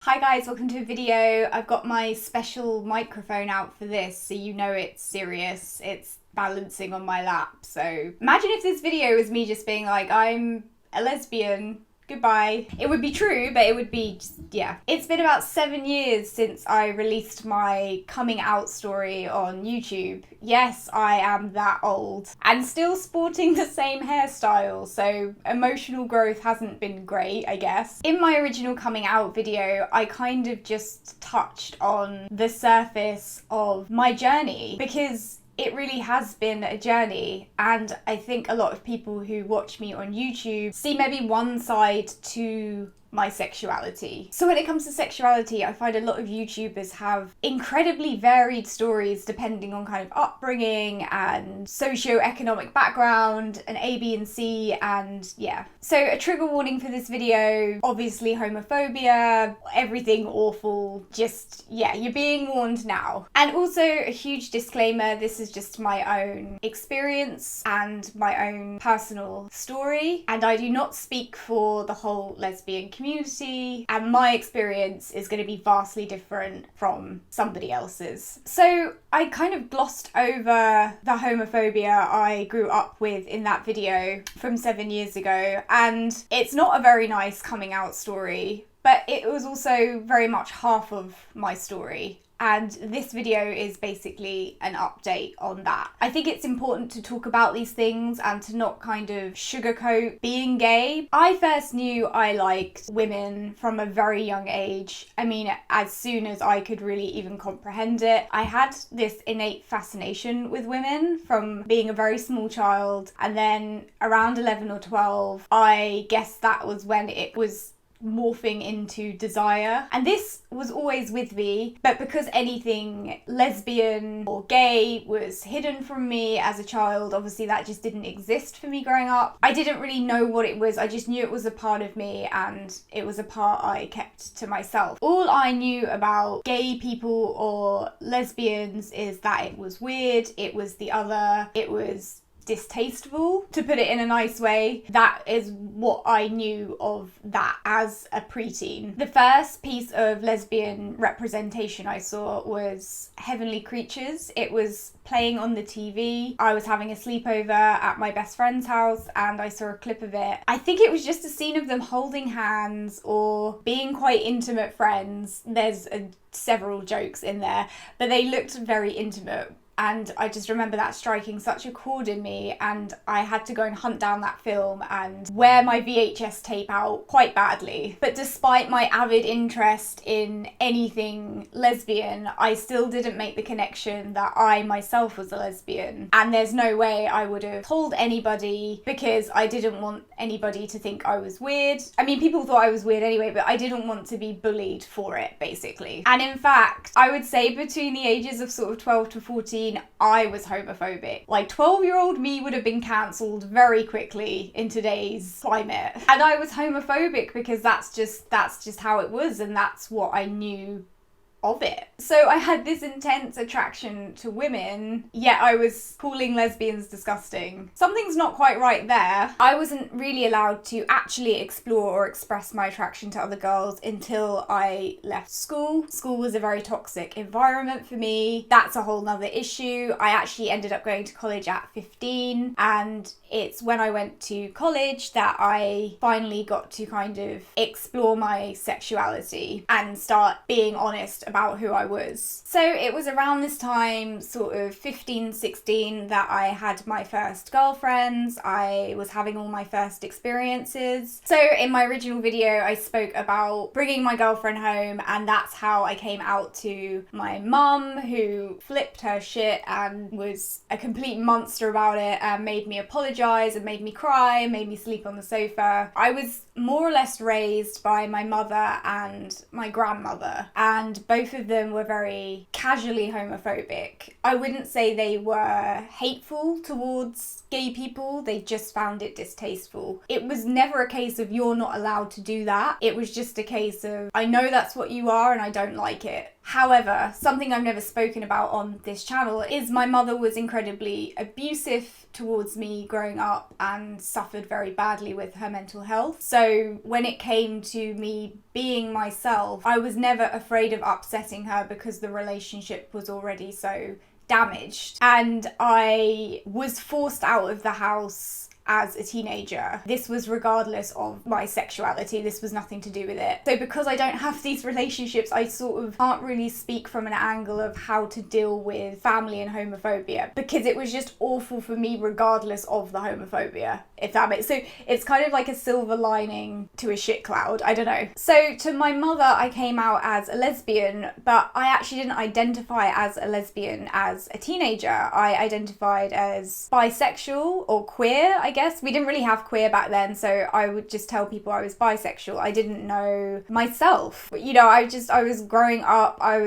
Hi guys, welcome to a video. I've got my special microphone out for this, so you know it's serious. It's balancing on my lap. So imagine if this video was me just being like, I'm a lesbian, goodbye. It would be true, but it would be just, yeah. It's been about 7 years since I released my coming out story on YouTube. Yes, I am that old. And still sporting the same hairstyle, so emotional growth hasn't been great, I guess. In my original coming out video, I kind of just touched on the surface of my journey because it really has been a journey, and I think a lot of people who watch me on YouTube see maybe one side to my sexuality. So when it comes to sexuality, I find a lot of YouTubers have incredibly varied stories depending on kind of upbringing and socio-economic background and A, B and C, and yeah. So a trigger warning for this video, obviously homophobia, everything awful, just yeah, you're being warned now. And also a huge disclaimer, this is just my own experience and my own personal story, and I do not speak for the whole lesbian community, and my experience is going to be vastly different from somebody else's. So I kind of glossed over the homophobia I grew up with in that video from 7 years ago, and it's not a very nice coming out story, but it was also very much half of my story. And this video is basically an update on that. I think it's important to talk about these things and to not kind of sugarcoat being gay. I first knew I liked women from a very young age. I mean, as soon as I could really even comprehend it. I had this innate fascination with women from being a very small child, and then around 11 or 12, I guess that was when it was morphing into desire, and this was always with me, but because anything lesbian or gay was hidden from me as a child, obviously that just didn't exist for me growing up. I didn't really know what it was, I just knew it was a part of me, and it was a part I kept to myself. All I knew about gay people or lesbians is that it was weird, it was the other, it was distasteful, to put it in a nice way. That is what I knew of that as a preteen. The first piece of lesbian representation I saw was Heavenly Creatures. It was playing on the TV. I was having a sleepover at my best friend's house and I saw a clip of it. I think it was just a scene of them holding hands or being quite intimate friends. There's several jokes in there, but they looked very intimate. And I just remember that striking such a chord in me, and I had to go and hunt down that film and wear my VHS tape out quite badly. But despite my avid interest in anything lesbian, I still didn't make the connection that I myself was a lesbian. And there's no way I would have told anybody because I didn't want anybody to think I was weird. I mean, people thought I was weird anyway, but I didn't want to be bullied for it, basically. And in fact, I would say between the ages of sort of 12 to 14, I was homophobic. Like 12-year-old me would have been cancelled very quickly in today's climate. And I was homophobic because that's just how it was, and that's what I knew of it. So I had this intense attraction to women, yet I was calling lesbians disgusting. Something's not quite right there. I wasn't really allowed to actually explore or express my attraction to other girls until I left school. School was a very toxic environment for me. That's a whole nother issue. I actually ended up going to college at 15, and it's when I went to college that I finally got to kind of explore my sexuality and start being honest about who I was. So it was around this time, sort of 15, 16, that I had my first girlfriends. I was having all my first experiences. So in my original video, I spoke about bringing my girlfriend home, and that's how I came out to my mum, who flipped her shit and was a complete monster about it and made me apologize and made me cry and made me sleep on the sofa. I was more or less raised by my mother and my grandmother, and both of them were very casually homophobic. I wouldn't say they were hateful towards gay people, they just found it distasteful. It was never a case of you're not allowed to do that. It was just a case of I know that's what you are and I don't like it. However, something I've never spoken about on this channel is my mother was incredibly abusive towards me growing up and suffered very badly with her mental health. So when it came to me being myself, I was never afraid of upsetting her because the relationship was already so damaged. And I was forced out of the house as a teenager. This was regardless of my sexuality. This was nothing to do with it. So because I don't have these relationships, I sort of can't really speak from an angle of how to deal with family and homophobia, because it was just awful for me regardless of the homophobia, if that makes so. It's kind of like a silver lining to a shit cloud. I don't know. So to my mother, I came out as a lesbian, but I actually didn't identify as a lesbian as a teenager. I identified as bisexual or queer, I guess. We didn't really have queer back then, so I would just tell people I was bisexual. I didn't know myself. You know, I was growing up, I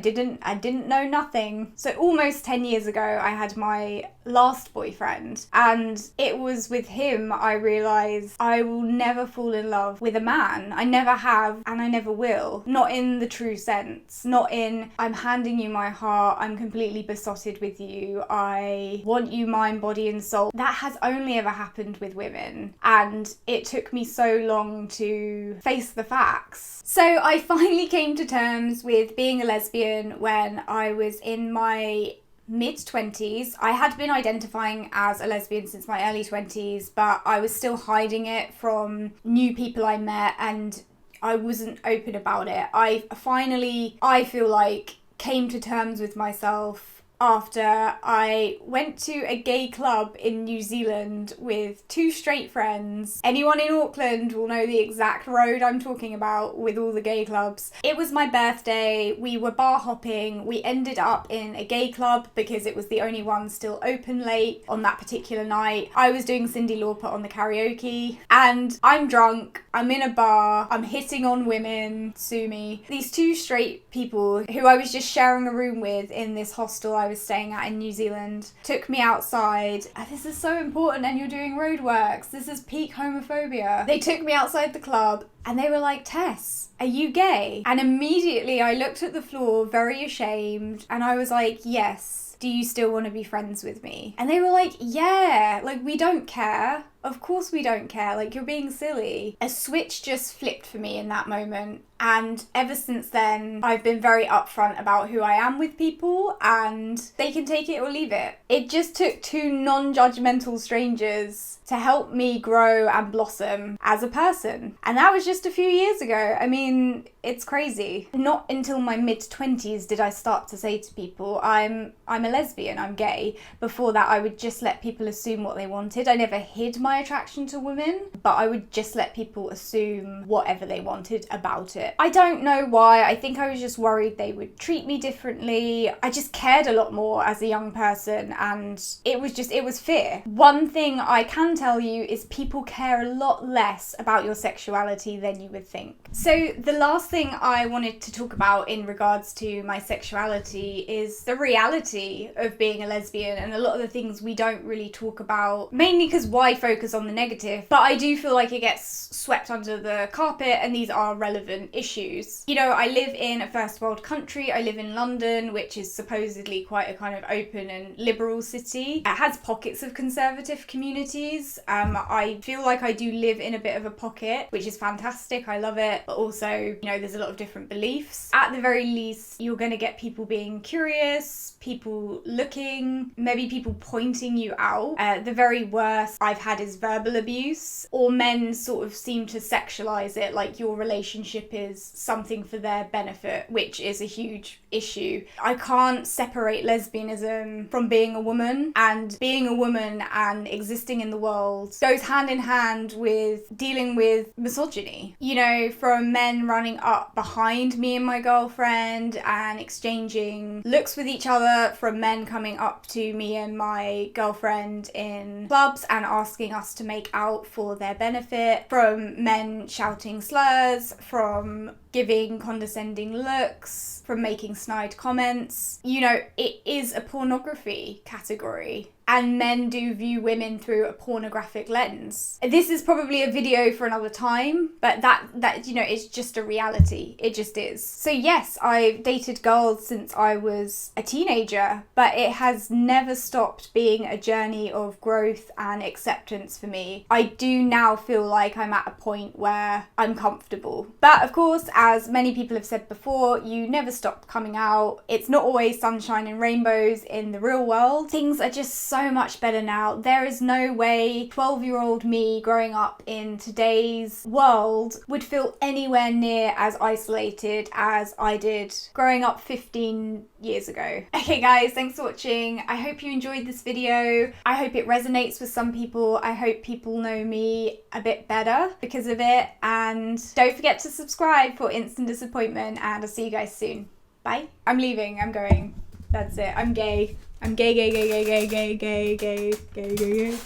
didn't know nothing. So almost 10 years ago, I had my last boyfriend, and it was with him I realised I will never fall in love with a man. I never have, and I never will. Not in the true sense. Not in, I'm handing you my heart, I'm completely besotted with you, I want you mind, body and soul. That has only ever happened with women, and it took me so long to face the facts. So I finally came to terms with being a lesbian when I was in my mid-20s. I had been identifying as a lesbian since my early 20s, but I was still hiding it from new people I met, and I wasn't open about it. I finally, I feel like, came to terms with myself after I went to a gay club in New Zealand with two straight friends. Anyone in Auckland will know the exact road I'm talking about with all the gay clubs. It was my birthday, we were bar hopping, we ended up in a gay club because it was the only one still open late on that particular night. I was doing Cyndi Lauper on the karaoke, and I'm drunk, I'm in a bar, I'm hitting on women, sue me. These two straight people who I was just sharing a room with in this hostel I was staying at in New Zealand took me outside. This is so important, and you're doing roadworks. This is peak homophobia. They took me outside the club and they were like, Tess, are you gay? And immediately I looked at the floor very ashamed and I was like, yes. Do you still want to be friends with me? And they were like, yeah, like, we don't care. Of course we don't care, like, you're being silly. A switch just flipped for me in that moment. And ever since then, I've been very upfront about who I am with people, and they can take it or leave it. It just took two non-judgmental strangers to help me grow and blossom as a person. And that was just a few years ago. I mean, it's crazy. Not until my mid-20s did I start to say to people, I'm a lesbian, I'm gay. Before that, I would just let people assume what they wanted. I never hid my attraction to women, but I would just let people assume whatever they wanted about it. I don't know why. I think I was just worried they would treat me differently. I just cared a lot more as a young person, and it was fear. One thing I can tell you is people care a lot less about your sexuality than you would think. So the last thing I wanted to talk about in regards to my sexuality is the reality of being a lesbian, and a lot of the things we don't really talk about, mainly because why focus on the negative, but I do feel like it gets swept under the carpet, and these are relevant issues. You know, I live in a first world country. I live in London, which is supposedly quite a kind of open and liberal city. It has pockets of conservative communities. I feel like I do live in a bit of a pocket, which is fantastic. I love it. But also, you know, there's a lot of different beliefs. At the very least, you're going to get people being curious, people looking, maybe people pointing you out. The very worst I've had is verbal abuse, or men sort of seem to sexualize it, like your relationship is something for their benefit, which is a huge issue. I can't separate lesbianism from being a woman, and being a woman and existing in the world goes hand in hand with dealing with misogyny. You know, from men running up behind me and my girlfriend and exchanging looks with each other, from men coming up to me and my girlfriend in clubs and asking us to make out for their benefit, from men shouting slurs, from giving condescending looks, from making snide comments. You know, it is a pornography category. and men do view women through a pornographic lens. This is probably a video for another time, but that you know, it's just a reality. It just is. So yes, I've dated girls since I was a teenager, but it has never stopped being a journey of growth and acceptance for me. I do now feel like I'm at a point where I'm comfortable. But of course, as many people have said before, you never stop coming out. It's not always sunshine and rainbows in the real world. Things are just so much better now. There is no way 12-year-old me growing up in today's world would feel anywhere near as isolated as I did growing up 15 years ago. Okay guys, thanks for watching. I hope you enjoyed this video. I hope it resonates with some people. I hope people know me a bit better because of it. And don't forget to subscribe for instant disappointment, and I'll see you guys soon. Bye. I'm leaving. I'm going. That's it. I'm gay. I'm gay, gay, gay, gay, gay, gay, gay, gay, gay, gay.